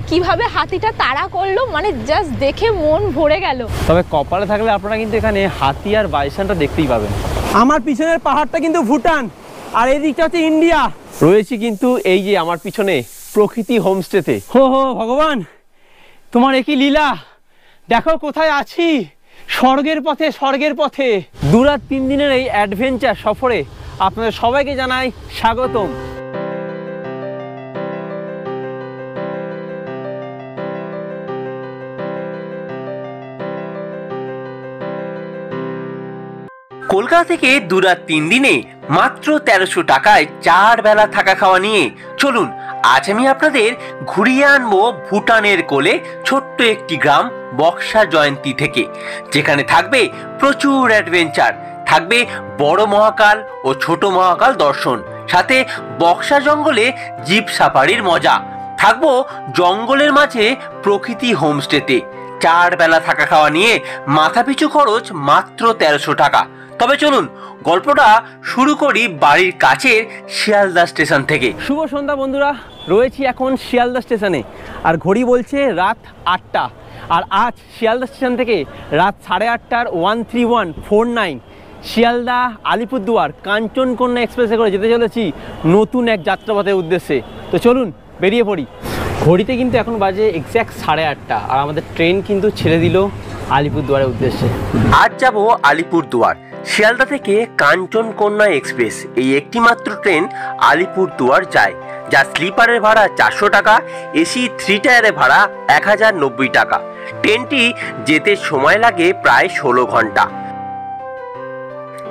কিভাবে হাতিটা তাড়া করলো, মানে জাস্ট দেখে মন ভরে গেল। তবে কপালে থাকলে আপনারা কিন্তু এখানে হাতি আর বাইসনটা দেখতেই পাবেন। আমার পিছনের পাহাড়টা কিন্তু ভুটান, আর এই দিকটা হচ্ছে ইন্ডিয়া। রয়েছি কিন্তু এই যে আমার পিছনে প্রকৃতি হোমস্টেতে। হো হো ভগবান, তোমার একই লীলা, দেখো কোথায় আছি, স্বর্গের পথে, স্বর্গের পথে। 2 রাত 3 দিনের এই অ্যাডভেঞ্চার সফরে আপনাদের সবাইকে জানাই স্বাগতম। কলকাতা থেকে 2 রাত 3 দিনে মাত্র 1300 টাকায় 4 বেলা থাকা খাওয়া নিয়ে চলুন আজ আমি আপনাদের ঘুরিয়ে আনবো ভুটানের কোলে ছোট্ট একটি গ্রাম বক্সা জয়ন্তী থেকে, যেখানে থাকবে প্রচুর অ্যাডভেঞ্চার, থাকবে বড় মহাকাল ও ছোট মহাকাল দর্শন, সাথে বক্সা জঙ্গলে জিপ সাফারির মজা, থাকবো জঙ্গলের মাঝে প্রকৃতি হোমস্টেতে। 4 বেলা থাকা খাওয়া নিয়ে মাথাপিছু খরচ মাত্র 1300 টাকা। তবে চলুন গল্পটা শুরু করি বাড়ির কাছের শিয়ালদা স্টেশন থেকে। শুভ সন্ধ্যা বন্ধুরা, রয়েছি এখন শিয়ালদা স্টেশনে, আর ঘড়ি বলছে রাত 8টা। আর আজ শিয়ালদা স্টেশন থেকে রাত 8:30টার 13149 শিয়ালদা আলিপুরদুয়ার কাঞ্চনকন্যা এক্সপ্রেসে করে যেতে চলেছি নতুন এক যাত্রাপথের উদ্দেশ্যে। তো চলুন বেরিয়ে পড়ি। ঘড়িতে কিন্তু এখন বাজে এক্স্যাক্ট 8:30, আর আমাদের ট্রেন কিন্তু ছেড়ে দিল আলিপুরদুয়ারের উদ্দেশ্যে। আজ যাব আলিপুরদুয়ার। শিয়ালদা থেকে কাঞ্চনকন্যা এক্সপ্রেস এই একটি মাত্র ট্রেন আলিপুরদুয়ার যায়, যা স্লিপারের ভাড়া 400 টাকা, এসি 3 টায়ারের ভাড়া 1090 টাকা। ট্রেনটি যেতে সময় লাগে প্রায় 16 ঘন্টা।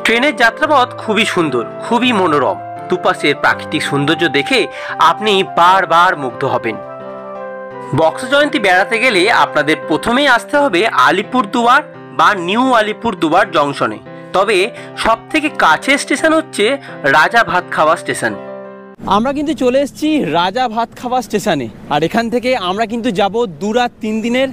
ট্রেনের যাত্রাপথ খুবই সুন্দর, খুবই মনোরম। দুপাশের প্রাকৃতিক সৌন্দর্য দেখে আপনি বারবার মুগ্ধ হবেন। বক্সা জয়ন্তী বেড়াতে গেলে আপনাদের প্রথমেই আসতে হবে আলিপুরদুয়ার বা নিউ আলিপুরদুয়ার জংশনে। তবে সব থেকে কাছের স্টেশন হচ্ছে রাজা ভাতখাওয়া স্টেশন। আমরা কিন্তু চলে এসেছি রাজা ভাতখাওয়া স্টেশনে, আর এখান থেকে আমরা কিন্তু যাব 2 রাত 3 দিনের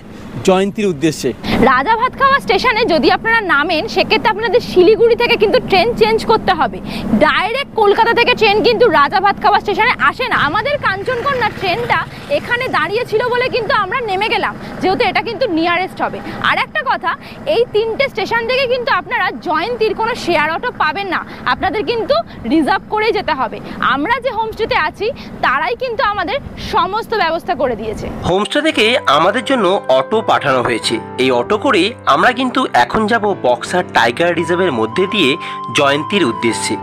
জয়ন্তীর উদ্দেশ্যে। রাজা ভাতখাওয়া স্টেশনে যদি আপনারা নামেন, সেক্ষেত্রে আপনাদের শিলিগুড়ি থেকে কিন্তু ট্রেন চেঞ্জ করতে হবে। ডাইরেক্ট কলকাতা থেকে ট্রেন কিন্তু রাজা ভাতখাওয়া স্টেশনে আসে না। আমাদের কাঞ্চনকন্যা ট্রেনটা এখানে দাঁড়িয়ে ছিল বলে কিন্তু আমরা নেমে গেলাম, যেহেতু এটা কিন্তু নিয়ারেস্ট হবে। আর একটা কথা, এই 3টে স্টেশন থেকে কিন্তু আপনারা জয়ন্তীর কোনো শেয়ার অটো পাবেন না, আপনাদের কিন্তু রিজার্ভ করেই যেতে হবে। আমরা যে হোমস্টেতে আছি তারাই কিন্তু আমাদের সমস্ত ব্যবস্থা করে দিয়েছে। হোমস্টে থেকে আমাদের জন্য অটো পাঠানো হয়েছে। এই অটো করে আমরা কিন্তু এখন যাব বক্সা টাইগার রিজার্ভের মধ্যে দিয়ে জয়ন্তীর উদ্দেশ্যে।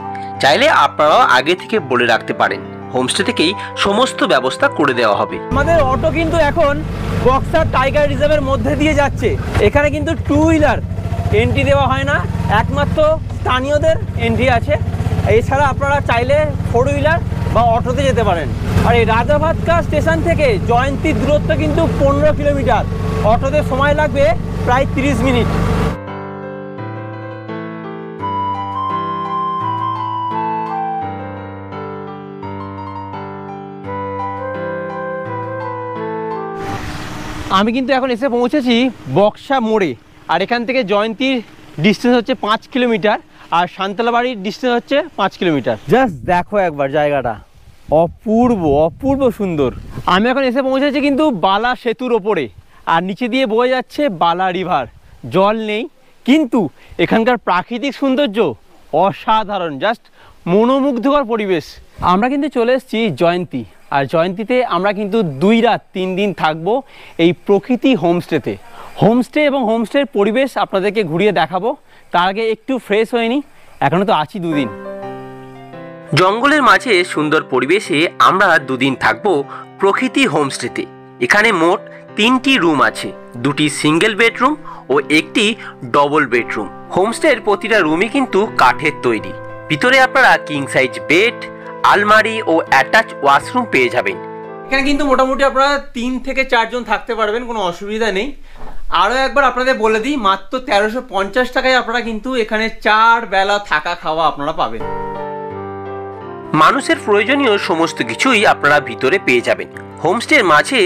চাইলে আপনারাও আগে থেকে বলে রাখতে পারেন, হোমস্টে থেকেই সমস্ত ব্যবস্থা করে দেওয়া হবে। আমাদের অটো কিন্তু এখন বক্সা টাইগার রিজার্ভের মধ্যে দিয়ে যাচ্ছে। এখানে কিন্তু 2 হুইলার এন্ট্রি দেওয়া হয় না, একমাত্র স্থানীয়দের এন্ট্রি আছে। এছাড়া আপনারা চাইলে 4 হুইলার বা অটোতে যেতে পারেন। আর এই রাজা ভাতখাওয়া স্টেশন থেকে জয়ন্তীর দূরত্ব কিন্তু 15 কিলোমিটার, অটোতে সময় লাগবে প্রায় 30 মিনিট। আমি কিন্তু এখন এসে পৌঁছেছি বক্সা মোড়ে, আর এখান থেকে জয়ন্তীর ডিস্টেন্স হচ্ছে 5 কিলোমিটার, আর শান্তলাবাড়ির ডিস্টেন্স হচ্ছে 5 কিলোমিটার। জাস্ট দেখো একবার জায়গাটা, অপূর্ব অপূর্ব সুন্দর। আমি এখন এসে পৌঁছেছি কিন্তু বালা সেতুর ওপরে, আর নিচে দিয়ে বয়ে যাচ্ছে বালা রিভার। জল নেই, কিন্তু এখানকার প্রাকৃতিক সৌন্দর্য অসাধারণ, জাস্ট মনোমুগ্ধকর পরিবেশ। আমরা কিন্তু চলে এসেছি জয়ন্তী, আর জয়ন্তীতে আমরা কিন্তু 2 রাত 3 দিন থাকবো এই প্রকৃতি হোমস্টেতে। হোমস্টে এবং হোমস্টের পরিবেশ আপনাদেরকে ঘুরিয়ে দেখাবো। তার আগে একটু ফ্রেশ হয়ে নিই, এখনো তো আছি 2 দিন। জঙ্গলের মাঝে সুন্দর পরিবেশে আমরা 2 দিন থাকবো প্রকৃতি হোমস্টেতে। এখানে মোট 3টি রুম আছে, 2টি সিঙ্গেল বেডরুম ও 1টি ডবল বেডরুম। হোমস্টের প্রতিটা রুমই কিন্তু কাঠের তৈরি। ভিতরে আপনারা কিং সাইজ বেড, আলমারি ও অ্যাটাচ ওয়াশরুম পেয়ে যাবেন। এখানে কিন্তু মোটামুটি আপনারা 3 থেকে 4 জন থাকতে পারবেন, কোনো অসুবিধা নেই। আরও একবার আপনাদের বলে দিই, মাত্র 1350 টাকায় আপনারা কিন্তু এখানে 4 বেলা থাকা খাওয়া আপনারা পাবেন। মানুষের প্রয়োজনীয় সমস্ত কিছুই আপনারা ভিতরে পেয়ে যাবেন। হোমস্টের মাঝে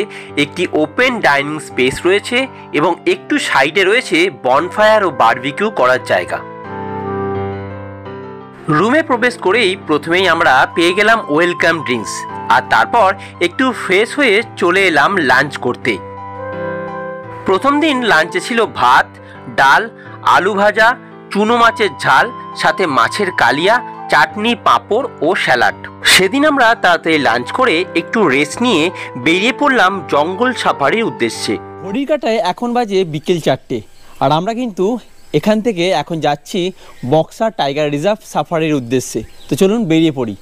একটি ওপেন ডাইনিং স্পেস রয়েছে এবং একটু সাইডে রয়েছে বনফায়ার ও বারবিকিউ করার জায়গা। রুমে প্রবেশ করেই প্রথমেই আমরা পেয়ে গেলাম ওয়েলকাম ড্রিঙ্কস, আর তারপর একটু ফ্রেশ হয়ে চলে এলাম লাঞ্চ করতে। প্রথম দিন লাঞ্চে ছিল ভাত, ডাল, আলু ভাজা, চুনো মাছের ঝাল, সাথে মাছের কালিয়া, চাটনি, পাঁপড় ও স্যালাড। সেদিন আমরা তাড়াতাড়ি লাঞ্চ করে একটু রেস্ট নিয়ে বেরিয়ে পড়লাম জঙ্গল সাফারির উদ্দেশ্যে। ঘড়ির কাঁটায় এখন বাজে বিকেল 4টে, আর আমরা কিন্তু এখান থেকে এখন যাচ্ছি বক্সা টাইগার রিজার্ভ সাফারির উদ্দেশ্যে। তো চলুন বেরিয়ে পড়ি।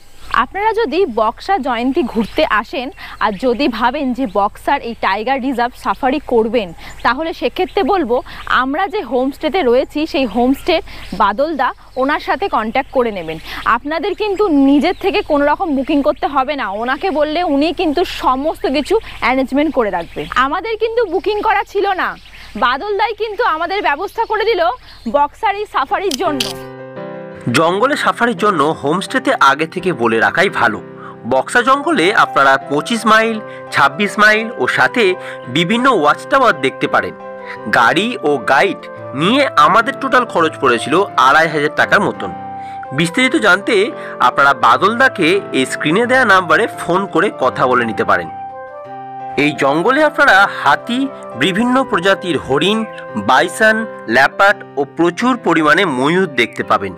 আপনারা যদি বক্সা জয়ন্তী ঘুরতে আসেন আর যদি ভাবেন যে বক্সার এই টাইগার রিজার্ভ সাফারি করবেন, তাহলে সেক্ষেত্রে বলবো আমরা যে হোমস্টেতে রয়েছি সেই হোমস্টের বাদলদা, ওনার সাথে কন্ট্যাক্ট করে নেবেন। আপনাদের কিন্তু নিজের থেকে কোনো রকম বুকিং করতে হবে না, ওনাকে বললে উনি কিন্তু সমস্ত কিছু অ্যারেঞ্জমেন্ট করে রাখবে। আমাদের কিন্তু বুকিং করা ছিল না, বাদলদাই কিন্তু আমাদের ব্যবস্থা করে দিল বক্সার এই সাফারির জন্য। জঙ্গলে সাফারির জন্য হোমস্টেতে আগে থেকে বলে রাখাই ভালো। বক্সা জঙ্গলে আপনারা 25 মাইল, 26 মাইল ও সাথে বিভিন্ন ওয়াচ টাওয়ার দেখতে পারেন। গাড়ি ও গাইড নিয়ে আমাদের টোটাল খরচ পড়েছিল 2500 টাকার মতন। বিস্তারিত জানতে আপনারা বাদলদাকে এই স্ক্রিনে দেওয়া নাম্বারে ফোন করে কথা বলে নিতে পারেন। এই জঙ্গলে আপনারা হাতি, বিভিন্ন প্রজাতির হরিণ, বাইসন, ল্যাপার্ড ও প্রচুর পরিমাণে ময়ূর দেখতে পাবেন।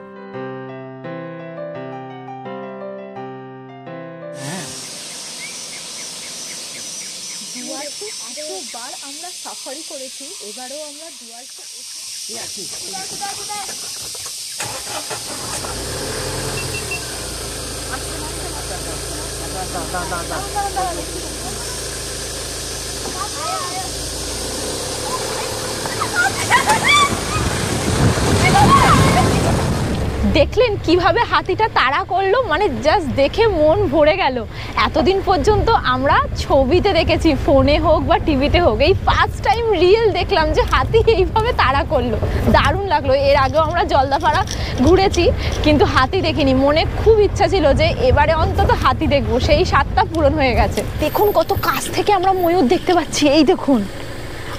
এতবার আমরা সাফারি করেছি, এবারেও আমরা ডুয়ার্সে দেখলেন কিভাবে হাতিটা তাড়া করলো, মানে জাস্ট দেখে মন ভরে গেল। এতদিন পর্যন্ত আমরা ছবিতে দেখেছি, ফোনে হোক বা টিভিতে হোক, এই ফার্স্ট টাইম রিয়েল দেখলাম যে হাতি এইভাবে তাড়া করলো। দারুণ লাগলো। এর আগেও আমরা জলদাপাড়া ঘুরেছি কিন্তু হাতি দেখিনি। মনে খুব ইচ্ছা ছিল যে এবারে অন্তত হাতি দেখবো, সেই স্বাদটা পূরণ হয়ে গেছে। দেখুন কত কাছ থেকে আমরা ময়ূর দেখতে পাচ্ছি, এই দেখুন।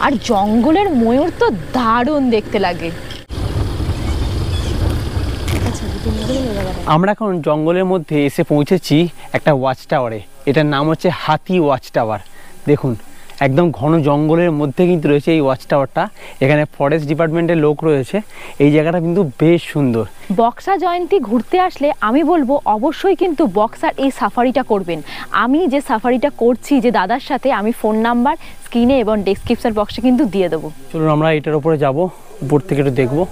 আর জঙ্গলের ময়ূর তো দারুণ দেখতে লাগে। আমরা এখন জঙ্গলের মধ্যে এসে পৌঁছেছি একটা ওয়াচ টাওয়ারে। এটার নাম হচ্ছে হাতি ওয়াচ টাওয়ার। দেখুন একদম ঘন জঙ্গলের মধ্যে কিন্তু রয়েছে এই ওয়াচ টাওয়ারটা। এখানে ফরেস্ট ডিপার্টমেন্টের লোক রয়েছে। এই জায়গাটা কিন্তু বেশ সুন্দর। বক্সা জয়ন্তী ঘুরতে আসলে আমি বলবো অবশ্যই কিন্তু বক্সার এই সাফারিটা করবেন। আমি যে সাফারিটা করছি যে দাদার সাথে, আমি ফোন নাম্বার স্ক্রিনে এবং ডেসক্রিপশন বক্সে কিন্তু দিয়ে দেবো। চলুন আমরা এটার উপরে যাব, উপর থেকে একটু দেখবো।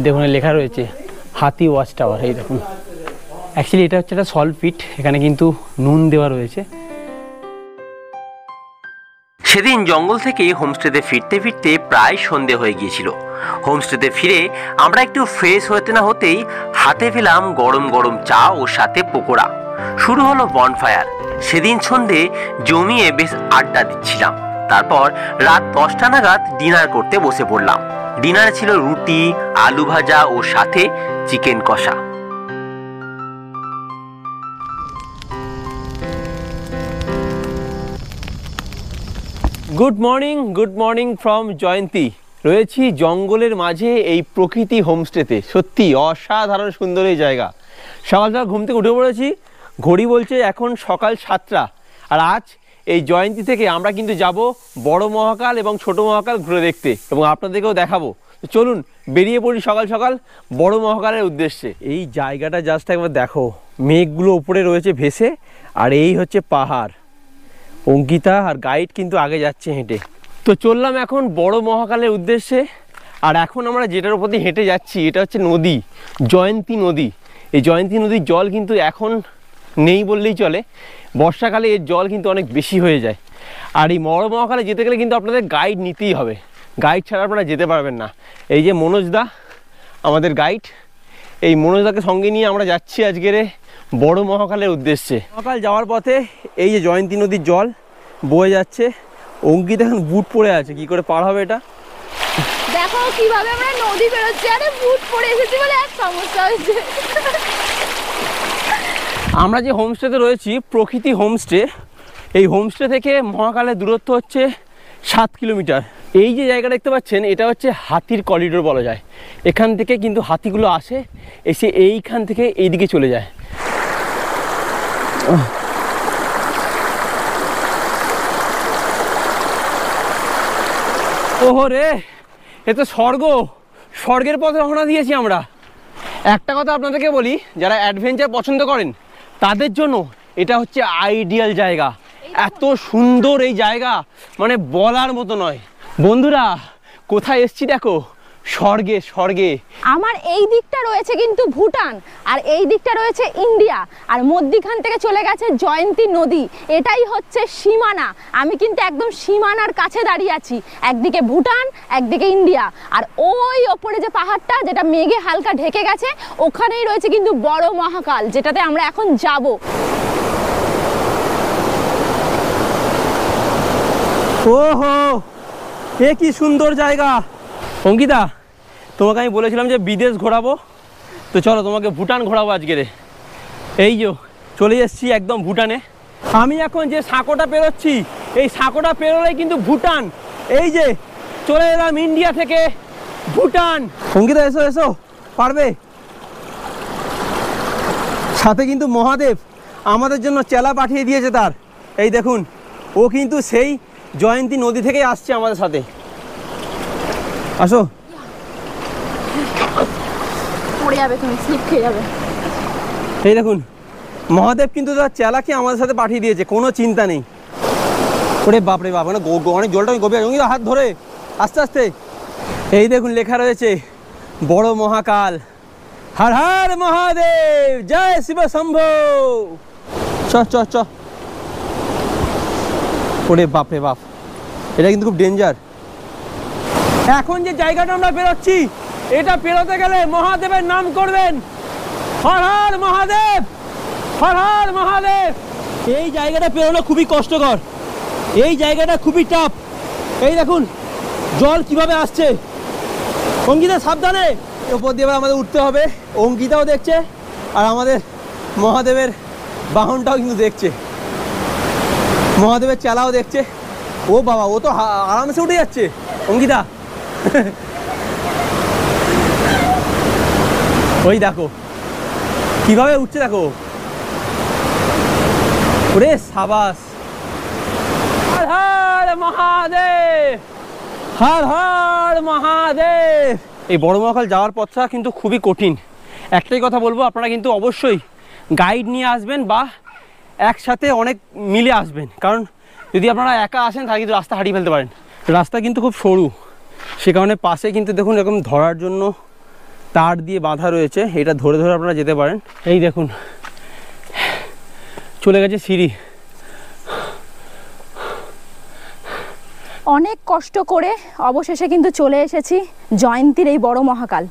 দেখুন লেখা রয়েছে হাতি ওয়াচ টাওয়ার। এই দেখুন, অ্যাকচুয়ালি এটা হচ্ছে একটা সল্ট পিট, এখানে কিন্তু নুন দেওয়া রয়েছে। সেদিন জঙ্গল থেকে হোমস্টেতে ফিরতে ফিরতে প্রায় সন্ধে হয়ে গিয়েছিল। হোমস্টেতে ফিরে আমরা একটু ফ্রেশ হতে না হতেই হাতে পেলাম গরম গরম চা ও সাথে পকোড়া। শুরু হলো বনফায়ার। সেদিন সন্ধে জমিয়ে বেশ আড্ডা দিচ্ছিলাম। তারপর রাত 10টা নাগাদ ডিনার করতে বসে পড়লাম। ডিনারে ছিল রুটি, আলু ভাজা ও সাথে চিকেন কষা। গুড মর্নিং ফ্রম জয়ন্তী। রয়েছি জঙ্গলের মাঝে এই প্রকৃতি হোমস্টেতে। সত্যি অসাধারণ সুন্দর এই জায়গা। সকাল সকাল ঘুম থেকে উঠে পড়েছি, ঘড়ি বলছে এখন সকাল 7টা। আর আজ এই জয়ন্তী থেকে আমরা কিন্তু যাব বড় মহাকাল এবং ছোট মহাকাল ঘুরে দেখতে, এবং আপনাদেরকেও দেখাবো। তো চলুন বেরিয়ে পড়ি সকাল সকাল বড় মহাকালের উদ্দেশ্যে। এই জায়গাটা জাস্ট একবার দেখো, মেঘগুলো উপরে রয়েছে ভেসে, আর এই হচ্ছে পাহাড়। অঙ্কিতা আর গাইড কিন্তু আগে যাচ্ছে হেঁটে। তো চললাম এখন বড় মহাকালের উদ্দেশ্যে। আর এখন আমরা যেটার উপর দিয়ে হেঁটে যাচ্ছি এটা হচ্ছে নদী, জয়ন্তী নদী। এই জয়ন্তী নদীর জল কিন্তু এখন নেই বললেই চলে। বর্ষাকালে এর জল কিন্তু অনেক বেশি হয়ে যায়। আর এই বড় মহাকালে যেতে গেলে কিন্তু আপনাদের গাইড নিতেই হবে, গাইড ছাড়া আপনারা যেতে পারবেন না। এই যে মনোজদা আমাদের গাইড, এই মনোজদাকে সঙ্গে নিয়ে আমরা যাচ্ছি আজকের বড় মহাকালের উদ্দেশ্যে। মহাকাল যাওয়ার পথে এই যে জয়ন্তী নদীর জল বয়ে যাচ্ছে। অঙ্কিত এখন বুট পরে আছে, কি করে পার হবে এটা? দেখো কিভাবে আমরা নদী বেরোচ্ছি, আরে বুট পরে এসেছি বলে এক সমস্যা হয়েছে। আমরা যে হোমস্টেতে রয়েছি প্রকৃতি হোমস্টে, এই হোমস্টে থেকে মহাকালের দূরত্ব হচ্ছে 7 কিলোমিটার। এই যে জায়গা দেখতে পাচ্ছেন এটা হচ্ছে হাতির করিডোর বলা যায়। এখান থেকে কিন্তু হাতিগুলো আসে, এসে এইখান থেকে এইদিকে চলে যায়। ওহো রে, এ তো স্বর্গের পথে রওনা দিয়েছি আমরা। একটা কথা আপনাদেরকে বলি, যারা অ্যাডভেঞ্চার পছন্দ করেন তাদের জন্য এটা হচ্ছে আইডিয়াল জায়গা। এত সুন্দর এই জায়গা, মানে বলার মতো নয়। বন্ধুরা কোথায় এসছি দেখো, স্বর্গে। আমার এই দিকটা রয়েছে কিন্তু ভুটান, আর এই দিকটা রয়েছে ইন্ডিয়া, আর মধ্যখান থেকে চলে গেছে জয়ন্তী নদী। এটাই হচ্ছে সীমানা। আমি কিন্তু একদম সীমানার কাছে দাঁড়িয়ে আছি। একদিকে ভুটান, একদিকে ইন্ডিয়া, আর ওই ওপরে যে পাহাড়টা যেটা মেঘে হালকা ঢেকে গেছে, ওখানেই রয়েছে কিন্তু বড় মহাকাল, যেটাতে আমরা এখন যাব। ওহো, এ কি সুন্দর জায়গা। অঙ্কিতা, তোমাকে আমি বলেছিলাম যে বিদেশ ঘোরাবো, তো চলো তোমাকে ভুটান ঘোরাবো আজকে রে। এই যে চলে এসেছি একদম ভুটানে। আমি এখন যে সাঁকোটা পেরোচ্ছি, এই সাঁকোটা পেরোলেই কিন্তু ভুটান। এই যে চলে এলাম ইন্ডিয়া থেকে ভুটান। অঙ্কিতা এসো এসো, পারবে। সাথে কিন্তু মহাদেব আমাদের জন্য চেলা পাঠিয়ে দিয়েছে তার। এই দেখুন, ও কিন্তু সেই জয়ন্তী নদী থেকেই আসছে আমাদের সাথে। আসো। পড়ে যাবে, তুমি স্লিপ খেয়ে যাবে। এই দেখুন, মহাদেব কিন্তু তার চেলাকে আমাদের সাথে পাঠিয়ে দিয়েছে, কোনো চিন্তা নেই। ওরে বাপরে বাপ, মানে অনেক জলটা গভীর আছে, হাত ধরে আস্তে আস্তে। এই দেখুন লেখা রয়েছে বড় মহাকাল, হর হর মহাদেব, জয় শিব শম্ভো। চ ওরে বাপরে বাপ, এটা কিন্তু খুব ডেঞ্জার। এখন যে জায়গাটা আমরা বেরোচ্ছি, এটা পেরোতে গেলে মহাদেবের নাম করবেন, হর হর মহাদেব, হর হর মহাদেব। এই জায়গাটা পেরোনো খুবই কষ্টকর, এই জায়গাটা খুবই টাফ। এই দেখুন জল কিভাবে আসছে। অঙ্কিতা সাবধানে, ওপর দিয়ে আমাদের উঠতে হবে। অঙ্কিতাও দেখছে, আর আমাদের মহাদেবের বাহনটাও কিন্তু দেখছে, মহাদেবের চালাও দেখছে। ও বাবা, ও তো আরামসে উঠে যাচ্ছে। অঙ্কিতা ওই দেখো কিভাবে উঠছে, দেখো। ওরে সাবাস, হর হর মহাদেব, হর হর মহাদেব। এই বড় মহাকাল যাওয়ার পথটা কিন্তু খুবই কঠিন। একটাই কথা বলবো, আপনারা কিন্তু অবশ্যই গাইড নিয়ে আসবেন বা একসাথে অনেক মিলে আসবেন, কারণ যদি আপনারা একা আসেন তাহলে কিন্তু রাস্তা হারিয়ে ফেলতে পারেন। রাস্তা কিন্তু খুব সরু, সে কারণে পাশে কিন্তু দেখুন এরকম ধরার জন্য তার দিয়ে বাঁধা রয়েছে, এটা ধরে ধরে আপনারা যেতে পারেন। এই দেখুন চলে গেছে সিঁড়ি। অনেক কষ্ট করে অবশেষে কিন্তু চলে এসেছি জয়ন্তীর এই বড় মহাকাল।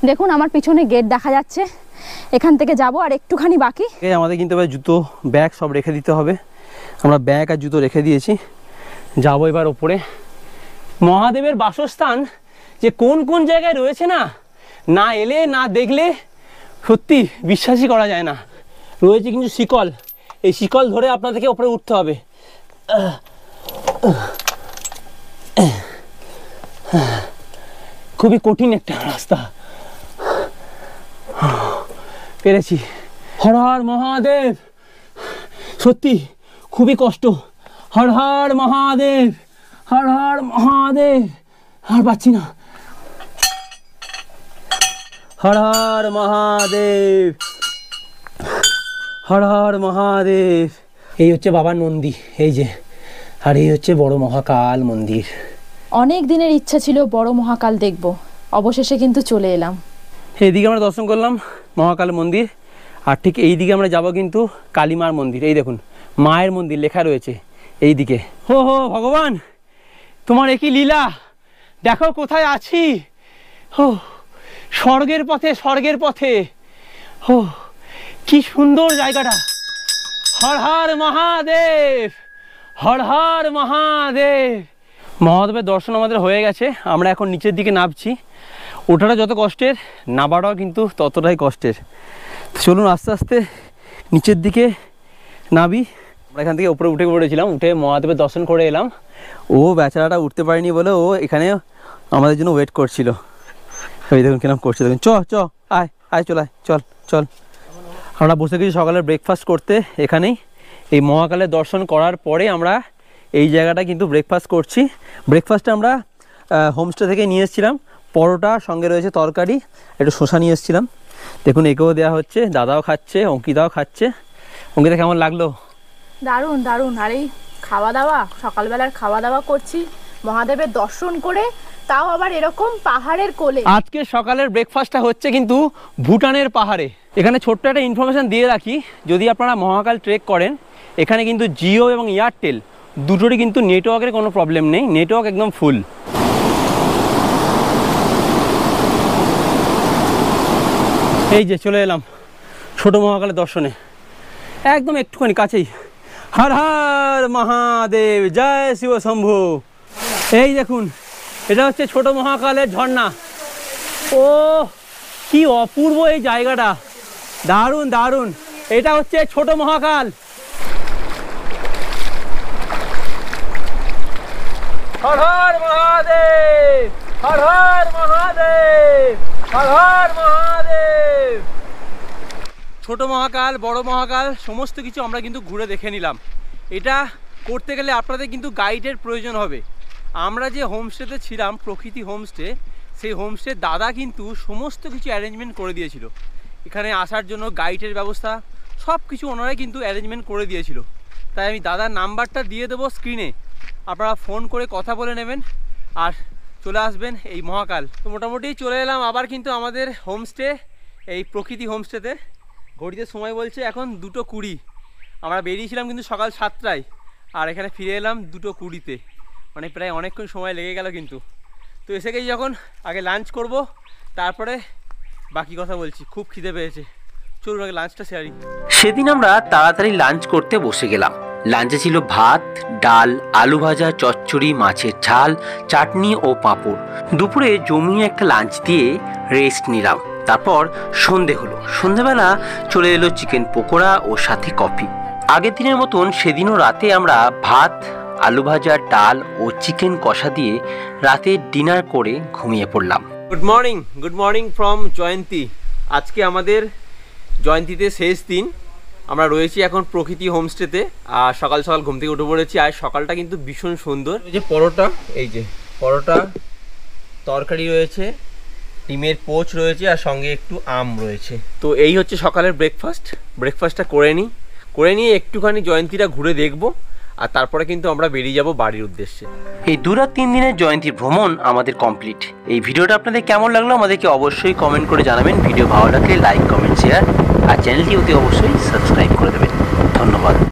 দেখুন আমার পিছনে গেট দেখা যাচ্ছে, এখান থেকে যাব আর একটুখানি বাকি। আমাদের কিন্তু এবার জুতো ব্যাগ সব রেখে দিতে হবে। আমরা ব্যাগ আর জুতো রেখে দিয়েছি, যাবো এবার ওপরে। মহাদেবের বাসস্থান যে কোন কোন জায়গায় রয়েছে না এলে না দেখলে সত্যি বিশ্বাসই করা যায় না। রয়েছে কিন্তু শিকল, এই শিকল ধরে আপনাদেরকে ওপরে উঠতে হবে। খুবই কঠিন একটা রাস্তা, পেরেছি। হর হর মহাদেব, সত্যি খুবই কষ্ট। হর হর মহাদেব, হর হর মহাদেব। আর পাচ্ছি না। হর হর মহাদেব, হর হর মহাদেব। এই হচ্ছে বাবার নন্দী, এই যে, আর এই হচ্ছে বড় মহাকাল মন্দির। অনেক দিনের ইচ্ছা ছিল বড় মহাকাল দেখব, অবশেষে কিন্তু চলে এলাম। এইদিকে আমরা দর্শন করলাম মহাকাল মন্দির, আর ঠিক এই দিকে আমরা যাব কিন্তু কালীমার মন্দির। এই দেখুন মায়ের মন্দির লেখা রয়েছে এই দিকে। হো ভগবান, তোমার একই লীলা, দেখো কোথায় আছি। হো, স্বর্গের পথে, স্বর্গের পথে। হো, কি সুন্দর জায়গাটা। হর হর মহাদেব, হর হর মহাদেব। মহাদেবের দর্শন আমাদের হয়ে গেছে, আমরা এখন নিচের দিকে নামছি। ওঠাটা যত কষ্টের, নামাটাও কিন্তু ততটাই কষ্টের। চলুন আস্তে আস্তে নিচের দিকে নামি। আমরা এখান থেকে উপরে উঠে পড়েছিলাম, উঠে মহাদেবের দর্শন করে এলাম। ও বেচারাটা উঠতে পারেনি বলে ও এখানে আমাদের জন্য ওয়েট করছিল। ওই দেখুন কিরকম করছে, দেখুন আয় আয় চল আয় চল চল। আমরা বসে গেছি সকালের ব্রেকফাস্ট করতে এখানেই। এই মহাকালের দর্শন করার পরে আমরা এই জায়গাটা কিন্তু ব্রেকফাস্ট করছি। ব্রেকফাস্টে আমরা হোমস্টে থেকে নিয়ে এসেছিলাম পরোটা, সঙ্গে রয়েছে তরকারি, একটু শসা নিয়ে এসেছিলাম। দেখুন একেও দেওয়া হচ্ছে, দাদাও খাচ্ছে, অঙ্কিতাও খাচ্ছে। অঙ্কিতা কেমন লাগলো? দারুণ দারুণ। আর এই খাওয়া দাওয়া, সকালবেলার খাওয়া দাওয়া করছি মহাদেবের দর্শন করে, তাও আবার এরকম পাহাড়ের কোলে। আজকে সকালের ব্রেকফাস্টটা হচ্ছে কিন্তু ভুটানের পাহাড়ে। এখানে ছোট্ট একটা ইনফরমেশান দিয়ে রাখি, যদি আপনারা মহাকাল ট্রেক করেন এখানে কিন্তু জিও এবং এয়ারটেল দুটোরই কিন্তু নেটওয়ার্কের কোনো প্রবলেম নেই, নেটওয়ার্ক একদম ফুল। এই যে চলে এলাম ছোট মহাকালের দর্শনে, একদম একটুখানি কাছেই। হর হর মহাদেব, জয় শিব শম্ভু। এই দেখুন এটা হচ্ছে ছোট মহাকালের ঝর্ণা। ও কি অপূর্ব এই জায়গাটা, দারুণ দারুণ। এটা হচ্ছে ছোট মহাকাল। হর হর মহাদেব, হর হর মহাদেব, হর হর মহাদেব। ছোট মহাকাল, বড় মহাকাল সমস্ত কিছু আমরা কিন্তু ঘুরে দেখে নিলাম। এটা করতে গেলে আপনাদের কিন্তু গাইডের প্রয়োজন হবে। আমরা যে হোমস্টেতে ছিলাম, প্রকৃতি হোমস্টে, সেই হোমস্টের দাদা কিন্তু সমস্ত কিছু অ্যারেঞ্জমেন্ট করে দিয়েছিল। এখানে আসার জন্য গাইডের ব্যবস্থা সব কিছু ওনারাই কিন্তু অ্যারেঞ্জমেন্ট করে দিয়েছিল। তাই আমি দাদার নাম্বারটা দিয়ে দেবো স্ক্রিনে, আপনারা ফোন করে কথা বলে নেবেন আর চলে আসবেন এই মহাকাল। তো মোটামুটি চলে এলাম আবার কিন্তু আমাদের হোমস্টে, এই প্রকৃতি হোমস্টেতে। ঘড়িতে সময় বলছে এখন 2:20। আমরা বেরিয়েছিলাম কিন্তু সকাল 7টায়, আর এখানে ফিরে এলাম 2:20-তে, মানে প্রায় অনেকক্ষণ সময় লেগে গেল কিন্তু। তো এসে গেছি যখন, আগে লাঞ্চ করব, তারপরে বাকি কথা বলছি। খুব খিদে পেয়েছে, চলুন আগে লাঞ্চটা সেরি। সেদিন আমরা তাড়াতাড়ি লাঞ্চ করতে বসে গেলাম। লাঞ্চে ছিল ভাত, ডাল, আলু ভাজা, চচ্চড়ি, মাছের ঝাল, চাটনি ও পাঁপড়। দুপুরে জমিয়ে একটা লাঞ্চ দিয়ে রেস্ট নিলাম। তারপর সন্ধে হলো। সন্ধেবেলা চলে এলো চিকেন পকোড়া ও সাথে কফি। আগের দিনের মতন সেদিনও রাতে আমরা ভাত, আলু ভাজা, ডাল ও চিকেন কষা দিয়ে রাতে ডিনার করে ঘুমিয়ে পড়লাম। গুড মর্নিং ফ্রম জয়ন্তী। আজকে আমাদের জয়ন্তীতে শেষ দিন। আমরা রয়েছি এখন প্রকৃতি হোমস্টেতে, আর সকাল সকাল ঘুম থেকে উঠে পড়েছি। আর সকালটা কিন্তু ভীষণ সুন্দর। এই যে পরোটা, এই যে পরোটা, তরকারি রয়েছে, ডিমের পোচ রয়েছে, আর সঙ্গে একটু আম রয়েছে। তো এই হচ্ছে সকালের ব্রেকফাস্টটা করে নিয়ে একটুখানি জয়ন্তীটা ঘুরে দেখবো, আর তারপরে কিন্তু আমরা বেরিয়ে যাব বাড়ির উদ্দেশ্যে। এই 2-3 দিনের জয়ন্তীর ভ্রমণ আমাদের কমপ্লিট। এই ভিডিওটা আপনাদের কেমন লাগলো আমাদেরকে অবশ্যই কমেন্ট করে জানাবেন। ভিডিও ভালো লাগলে লাইক, কমেন্ট, শেয়ার, আর চ্যানেলটি অতি অবশ্যই সাবস্ক্রাইব।